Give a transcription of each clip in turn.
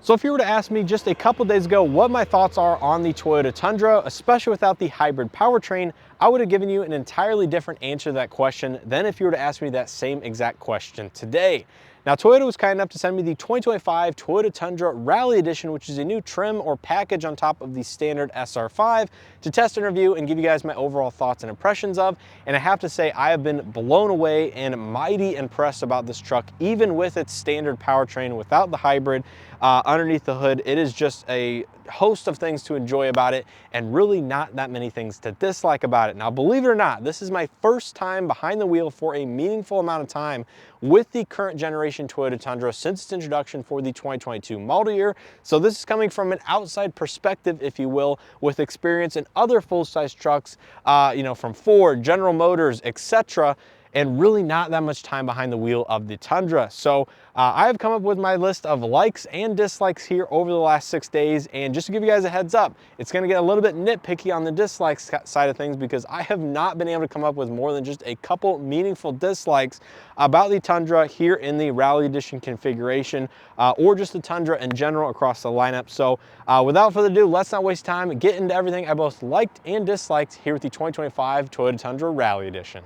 So if you were to ask me just a couple days ago what my thoughts are on the Toyota Tundra, especially without the hybrid powertrain, I would have given you an entirely different answer to that question than if you were to ask me that same exact question today. Now, Toyota was kind enough to send me the 2025 Toyota Tundra Rally Edition, which is a new trim or package on top of the standard SR5 to test and review and give you guys my overall thoughts and impressions of. And I have to say, I have been blown away and mighty impressed about this truck, even with its standard powertrain without the hybrid underneath the hood. It is just a host of things to enjoy about it and really not that many things to dislike about it. Now, believe it or not, this is my first time behind the wheel for a meaningful amount of time with the current generation Toyota Tundra since its introduction for the 2022 model year. So this is coming from an outside perspective, if you will, with experience in other full-size trucks, from Ford, General Motors, etc., and really not that much time behind the wheel of the Tundra. So I have come up with my list of likes and dislikes here over the last 6 days. And just to give you guys a heads up, it's gonna get a little bit nitpicky on the dislikes side of things because I have not been able to come up with more than just a couple meaningful dislikes about the Tundra here in the Rally Edition configuration or just the Tundra in general across the lineup. So without further ado, let's not waste time and get into everything I both liked and disliked here with the 2025 Toyota Tundra Rally Edition.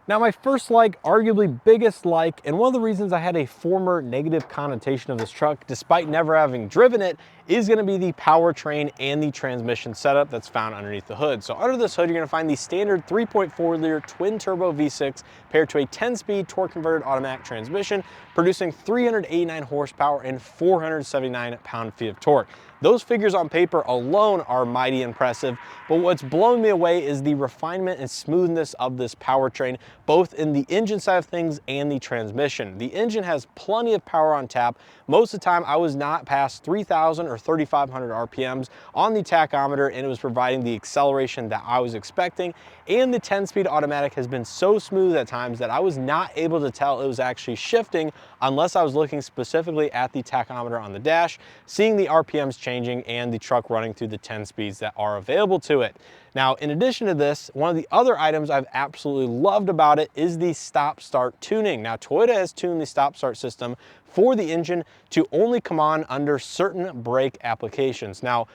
Now, my first like, arguably biggest like, and one of the reasons I had a former negative connotation of this truck, despite never having driven it, is gonna be the powertrain and the transmission setup that's found underneath the hood. So under this hood, you're gonna find the standard 3.4 liter twin turbo V6 paired to a 10-speed torque converted automatic transmission, producing 389 horsepower and 479 pound-feet of torque. Those figures on paper alone are mighty impressive, but what's blown me away is the refinement and smoothness of this powertrain, both in the engine side of things and the transmission. The engine has plenty of power on tap. Most of the time, I was not past 3,000 or 3,500 RPMs on the tachometer, and it was providing the acceleration that I was expecting. And the 10-speed automatic has been so smooth at times that I was not able to tell it was actually shifting unless I was looking specifically at the tachometer on the dash, seeing the RPMs changing and the truck running through the 10 speeds that are available to it. Now, in addition to this, one of the other items I've absolutely loved about it is the stop-start tuning. Now, Toyota has tuned the stop-start system for the engine to only come on under certain brake applications. Now,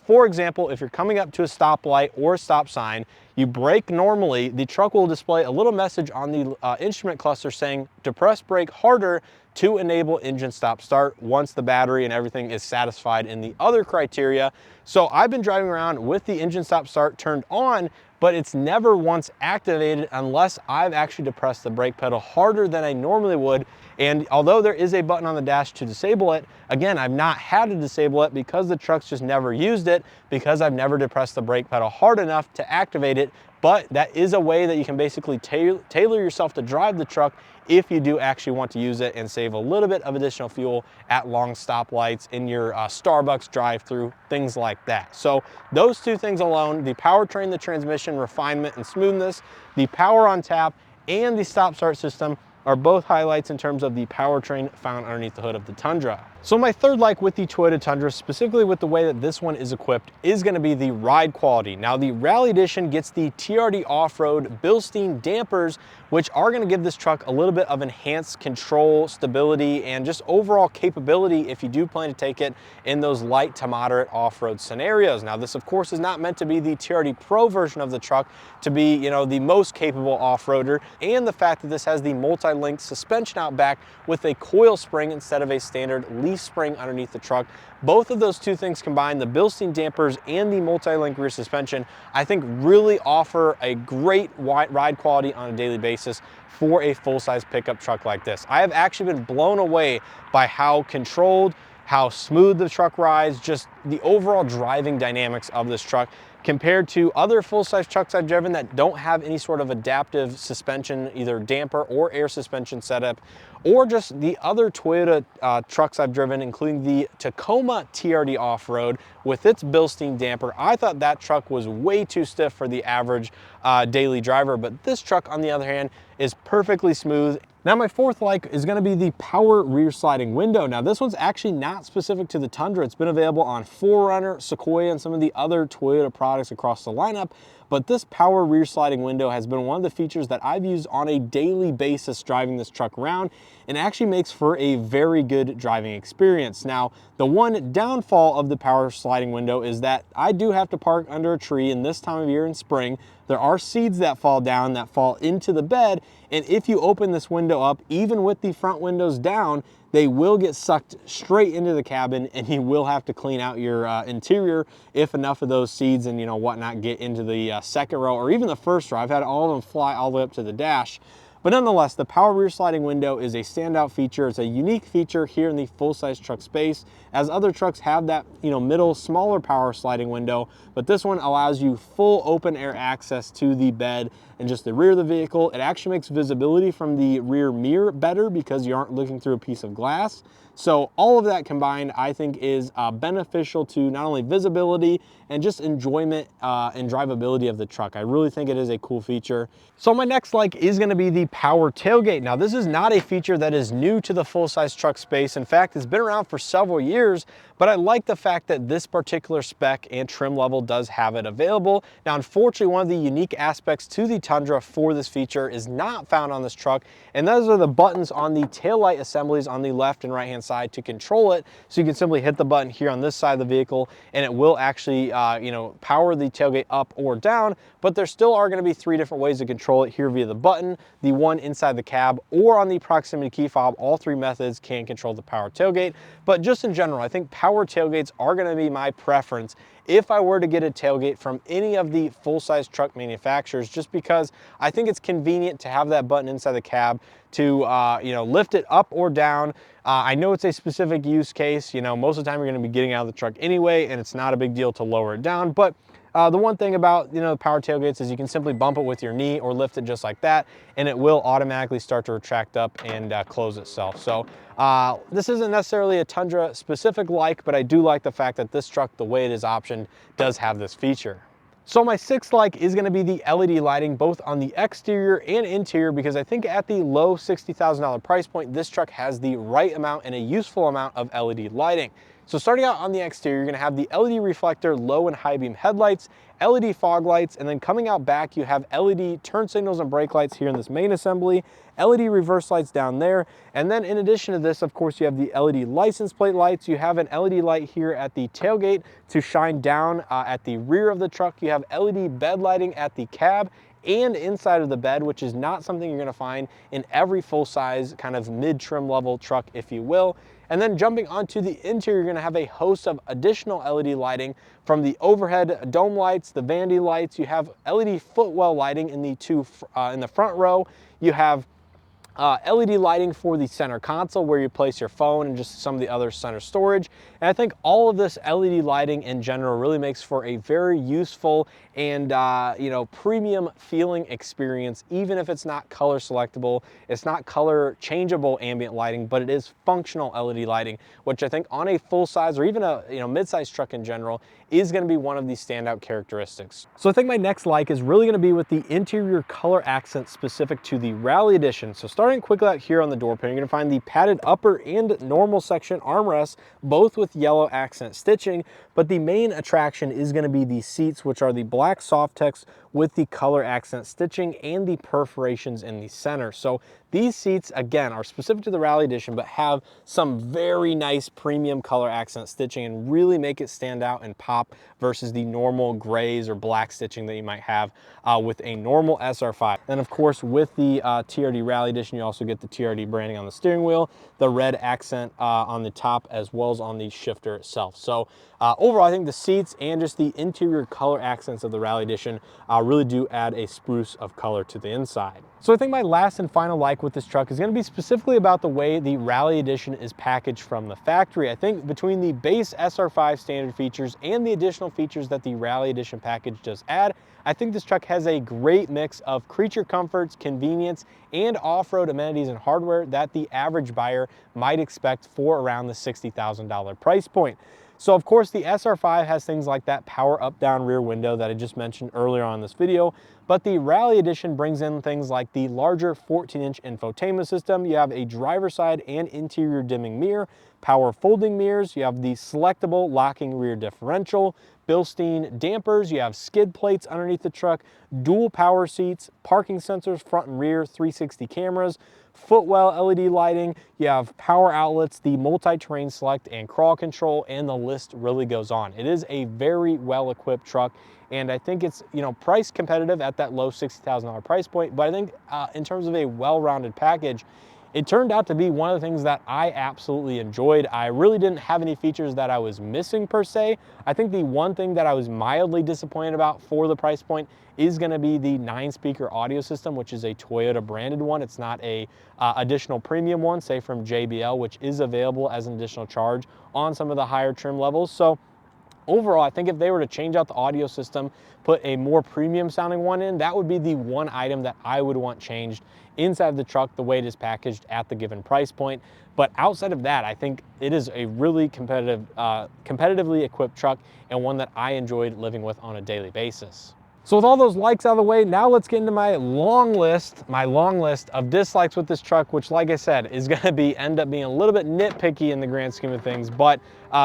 for example, if you're coming up to a stoplight or a stop sign, you brake normally, the truck will display a little message on the instrument cluster saying, depress brake harder to enable engine stop start once the battery and everything is satisfied in the other criteria. So I've been driving around with the engine stop start turned on, but it's never once activated unless I've actually depressed the brake pedal harder than I normally would. And although there is a button on the dash to disable it, again, I've not had to disable it because the truck's just never used it because I've never depressed the brake pedal hard enough to activate it. But that is a way that you can basically tailor yourself to drive the truck if you do actually want to use it and save a little bit of additional fuel at long stoplights, in your Starbucks drive-through, things like that. So those two things alone, the powertrain, the transmission, refinement and smoothness, the power on tap, and the stop-start system are both highlights in terms of the powertrain found underneath the hood of the Tundra. So my third like with the Toyota Tundra, specifically with the way that this one is equipped, is gonna be the ride quality. Now, the Rally Edition gets the TRD Off-Road Bilstein dampers, which are gonna give this truck a little bit of enhanced control, stability, and just overall capability if you do plan to take it in those light to moderate off-road scenarios. Now, this of course is not meant to be the TRD Pro version of the truck to be, the most capable off-roader, and the fact that this has the multi-link suspension out back with a coil spring instead of a standard leaf spring underneath the truck. Both of those two things combined, the Bilstein dampers and the multi-link rear suspension, I think really offer a great ride quality on a daily basis for a full-size pickup truck like this. I have actually been blown away by how controlled, how smooth the truck rides, just the overall driving dynamics of this truck compared to other full-size trucks I've driven that don't have any sort of adaptive suspension, either damper or air suspension setup, or just the other Toyota trucks I've driven, including the Tacoma TRD Off-Road with its Bilstein damper. I thought that truck was way too stiff for the average daily driver, but this truck, on the other hand, is perfectly smooth. Now, my fourth like is going to be the power rear sliding window. Now, this one's actually not specific to the Tundra. It's been available on 4Runner, Sequoia, and some of the other Toyota products across the lineup. but this power rear sliding window has been one of the features that I've used on a daily basis driving this truck around, and actually makes for a very good driving experience. Now, the one downfall of the power sliding window is that I do have to park under a tree, and this time of year in spring, there are seeds that fall down that fall into the bed, and if you open this window up, even with the front windows down, they will get sucked straight into the cabin, and you will have to clean out your interior if enough of those seeds and whatnot get into the second row or even the first row. I've had all of them fly all the way up to the dash. But nonetheless, the power rear sliding window is a standout feature. It's a unique feature here in the full-size truck space, as other trucks have that middle, smaller power sliding window, but this one allows you full open air access to the bed and just the rear of the vehicle. It actually makes visibility from the rear mirror better because you aren't looking through a piece of glass. So all of that combined, I think, is beneficial to not only visibility and just enjoyment and drivability of the truck. I really think it is a cool feature. So my next like is going to be the power tailgate. Now, this is not a feature that is new to the full-size truck space. In fact, it's been around for several years, but I like the fact that this particular spec and trim level does have it available. Now, unfortunately, one of the unique aspects to the Tundra for this feature is not found on this truck, and those are the buttons on the taillight assemblies on the left and right hand side to control it. So you can simply hit the button here on this side of the vehicle, and it will actually power the tailgate up or down, but there still are going to be 3 different ways to control it here via the button, the one inside the cab, or on the proximity key fob. All 3 methods can control the power tailgate, but just in general, I think power tailgates are going to be my preference if I were to get a tailgate from any of the full-size truck manufacturers, just because I think it's convenient to have that button inside the cab to lift it up or down. I know it's a specific use case. Most of the time you're going to be getting out of the truck anyway, and it's not a big deal to lower it down. But the one thing about the power tailgates is you can simply bump it with your knee or lift it just like that, and it will automatically start to retract up and close itself. So this isn't necessarily a Tundra specific like, but I do like the fact that this truck, the way it is optioned, does have this feature. So my 6th like is going to be the LED lighting, both on the exterior and interior, because I think at the low $60,000 price point, this truck has the right amount and a useful amount of LED lighting. So starting out on the exterior, you're going to have the LED reflector low and high beam headlights, LED fog lights, and then coming out back, you have LED turn signals and brake lights here in this main assembly, LED reverse lights down there, and then in addition to this, of course, you have the LED license plate lights. You have an LED light here at the tailgate to shine down at the rear of the truck. You have LED bed lighting at the cab and inside of the bed, which is not something you're going to find in every full-size kind of mid-trim level truck, if you will. And then jumping onto the interior, you're going to have a host of additional LED lighting from the overhead dome lights, the vanity lights. You have LED footwell lighting in the in the front row. You have LED lighting for the center console where you place your phone and just some of the other center storage. And I think all of this LED lighting in general really makes for a very useful and premium feeling experience, even if it's not color selectable. It's not color changeable ambient lighting, but it is functional LED lighting, which I think on a full size or even a mid-size truck in general is going to be one of the standout characteristics. So I think my next like is really going to be with the interior color accent specific to the Rally Edition. So starting quickly out here on the door panel, you're going to find the padded upper and normal section armrests, both with yellow accent stitching, but the main attraction is going to be the seats, which are the black Softex with the color accent stitching and the perforations in the center. So these seats, again, are specific to the Rally Edition, but have some very nice premium color accent stitching and really make it stand out and pop versus the normal grays or black stitching that you might have with a normal SR5. And of course, with the TRD Rally Edition, you also get the TRD branding on the steering wheel, the red accent on the top, as well as on the shifter itself. So overall, I think the seats and just the interior color accents of the Rally Edition really do add a spruce of color to the inside. So I think my last and final like with this truck is going to be specifically about the way the Rally Edition is packaged from the factory. I think between the base SR5 standard features and the additional features that the Rally Edition package does add, I think this truck has a great mix of creature comforts, convenience, and off-road amenities and hardware that the average buyer might expect for around the $60,000 price point. So of course the SR5 has things like that power up down rear window that I just mentioned earlier on in this video, but the Rally Edition brings in things like the larger 14-inch infotainment system. You have a driver side and interior dimming mirror, power folding mirrors, you have the selectable locking rear differential, Bilstein dampers, you have skid plates underneath the truck, dual power seats, parking sensors front and rear, 360 cameras, footwell LED lighting, you have power outlets, the multi-terrain select and crawl control, and the list really goes on. It is a very well-equipped truck, and I think it's, you know, price competitive at that low $60,000 price point, but I think in terms of a well-rounded package, it turned out to be one of the things that I absolutely enjoyed. I really didn't have any features that I was missing per se. I think the one thing that I was mildly disappointed about for the price point is going to be the 9-speaker audio system, which is a Toyota branded one. It's not a additional premium one, say from JBL, which is available as an additional charge on some of the higher trim levels. So overall, I think if they were to change out the audio system, put a more premium sounding one in, that would be the one item that I would want changed inside the truck, the way it is packaged at the given price point. But outside of that, I think it is a really competitively equipped truck, and one that I enjoyed living with on a daily basis. So with all those likes out of the way, now let's get into my long list of dislikes with this truck, which, like I said, is going to end up being a little bit nitpicky in the grand scheme of things, but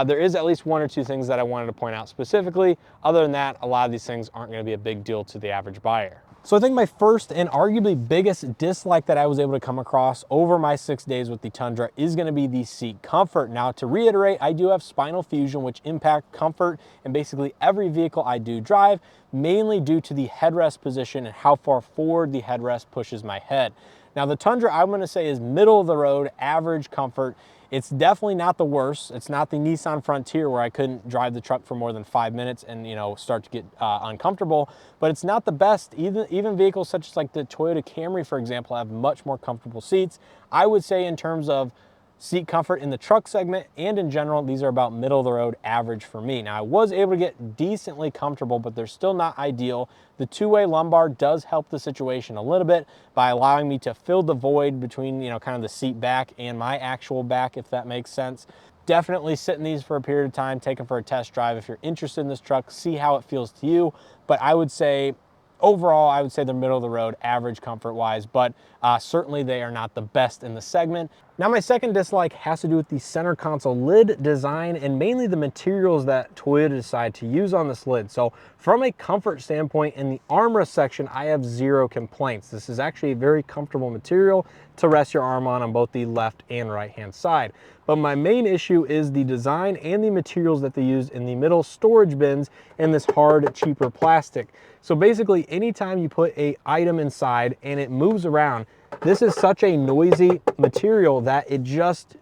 there is at least one or two things that I wanted to point out specifically. Other than that, a lot of these things aren't going to be a big deal to the average buyer. So I think my first and arguably biggest dislike that I was able to come across over my 6 days with the Tundra is going to be the seat comfort. Now, to reiterate, I do have spinal fusion, which impact comfort in basically every vehicle I do drive, mainly due to the headrest position and how far forward the headrest pushes my head. Now, the Tundra, I'm going to say, is middle of the road, average comfort. It's definitely not the worst. It's not the Nissan Frontier where I couldn't drive the truck for more than 5 minutes and, you know, start to get uncomfortable, but it's not the best. Even vehicles such as like the Toyota Camry, for example, have much more comfortable seats. I would say in terms of seat comfort in the truck segment and in general, these are about middle of the road average for me. Now, I was able to get decently comfortable, but they're still not ideal. The two-way lumbar does help the situation a little bit by allowing me to fill the void between, you know, kind of the seat back and my actual back, if that makes sense. Definitely sit in these for a period of time, take them for a test drive if you're interested in this truck, see how it feels to you. But I would say overall, I would say they're middle of the road, average comfort-wise, but certainly they are not the best in the segment. Now, my second dislike has to do with the center console lid design and mainly the materials that Toyota decided to use on this lid. So from a comfort standpoint, in the armrest section, I have zero complaints. This is actually a very comfortable material to rest your arm on both the left and right-hand side. But my main issue is the design and the materials that they use in the middle storage bins and this hard, cheaper plastic. So basically, anytime you put an item inside and it moves around, this is such a noisy material that it just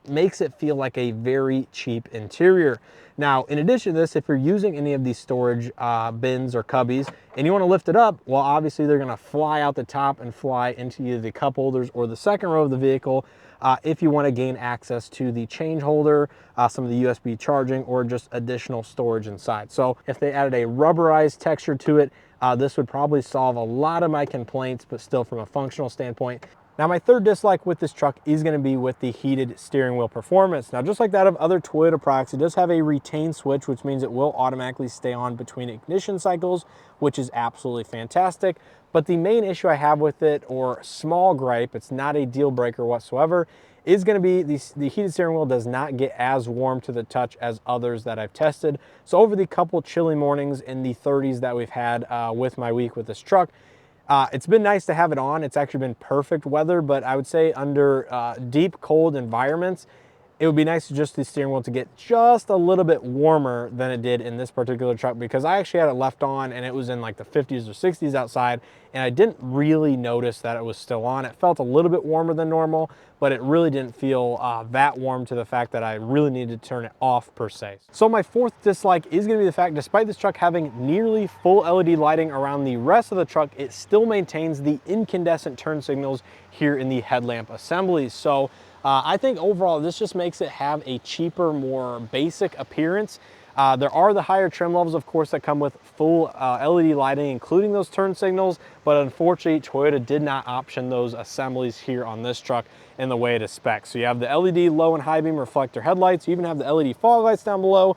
makes it feel like a very cheap interior. Now, in addition to this, if you're using any of these storage bins or cubbies and you want to lift it up, well, obviously they're going to fly out the top and fly into either the cup holders or the second row of the vehicle if you want to gain access to the change holder, some of the USB charging, or just additional storage inside. So if they added a rubberized texture to it, this would probably solve a lot of my complaints, but still from a functional standpoint. Now, my third dislike with this truck is going to be with the heated steering wheel performance. Now, just like that of other Toyota products, it does have a retain switch, which means it will automatically stay on between ignition cycles, which is absolutely fantastic. But the main issue I have with it, or small gripe, it's not a deal breaker whatsoever, is going to be the heated steering wheel does not get as warm to the touch as others that I've tested. So over the couple chilly mornings in the 30s that we've had with my week with this truck, it's been nice to have it on. It's actually been perfect weather, but I would say under deep cold environments, it would be nice to just the steering wheel to get just a little bit warmer than it did in this particular truck, because I actually had it left on and it was in like the 50s or 60s outside, and I didn't really notice that it was still on. It felt a little bit warmer than normal, but it really didn't feel that warm to the fact that I really needed to turn it off per se. So my fourth dislike is going to be the fact, despite this truck having nearly full LED lighting around the rest of the truck, it still maintains the incandescent turn signals here in the headlamp assemblies. So I think overall this just makes it have a cheaper, more basic appearance. There are the higher trim levels, of course, that come with full LED lighting, including those turn signals, but unfortunately Toyota did not option those assemblies here on this truck. in the way it is spec'd. So you have the LED low and high beam reflector headlights. You even have the LED fog lights down below.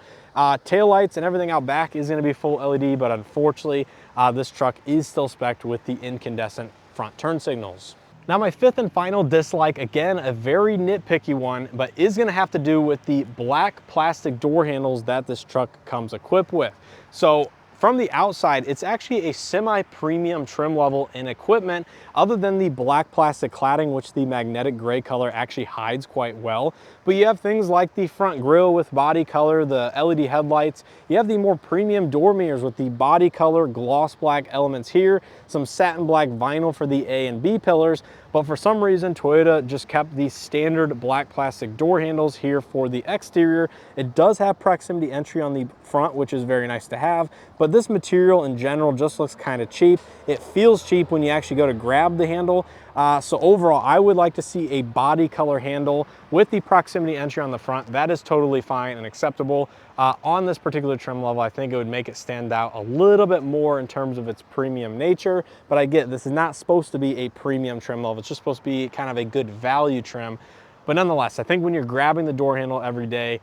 Tail lights and everything out back is going to be full LED, but unfortunately this truck is still spec'd with the incandescent front turn signals. Now my fifth and final dislike, again a very nitpicky one, but is going to have to do with the black plastic door handles that this truck comes equipped with. So from the outside, it's actually a semi-premium trim level in equipment, other than the black plastic cladding, which the magnetic gray color actually hides quite well. But you have things like the front grille with body color, the LED headlights. You have the more premium door mirrors with the body color gloss black elements here, some satin black vinyl for the A and B pillars. But for some reason, Toyota just kept the standard black plastic door handles here for the exterior. It does have proximity entry on the front, which is very nice to have, but this material in general just looks kind of cheap. It feels cheap when you actually go to grab the handle. So overall, I would like to see a body color handle with the proximity entry on the front. That is totally fine and acceptable. On this particular trim level, I think it would make it stand out a little bit more in terms of its premium nature, but I get this is not supposed to be a premium trim level. It's just supposed to be kind of a good value trim. But nonetheless, I think when you're grabbing the door handle every day,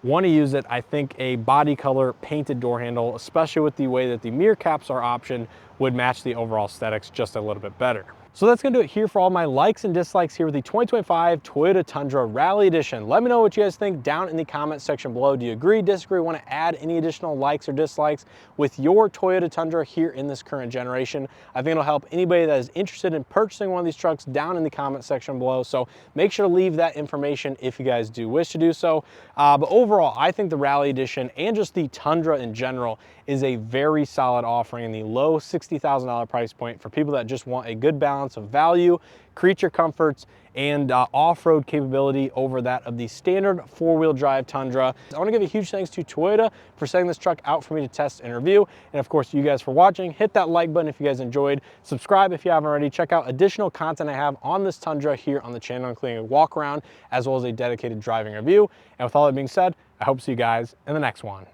want to use it, I think a body color painted door handle, especially with the way that the mirror caps are optioned, would match the overall aesthetics just a little bit better. So that's going to do it here for all my likes and dislikes here with the 2025 Toyota Tundra Rally Edition. Let me know what you guys think down in the comment section below. Do you agree, disagree, want to add any additional likes or dislikes with your Toyota Tundra here in this current generation? I think it'll help anybody that is interested in purchasing one of these trucks down in the comment section below. So make sure to leave that information if you guys do wish to do so. But overall, I think the Rally Edition and just the Tundra in general is a very solid offering in the low $60,000 price point for people that just want a good balance of value, creature comforts, and off-road capability over that of the standard four-wheel drive Tundra. I want to give a huge thanks to Toyota for sending this truck out for me to test and review, and of course you guys for watching. Hit that like button if you guys enjoyed, subscribe if you haven't already, check out additional content I have on this Tundra here on the channel, including a walk around as well as a dedicated driving review. And with all that being said, I hope to see you guys in the next one.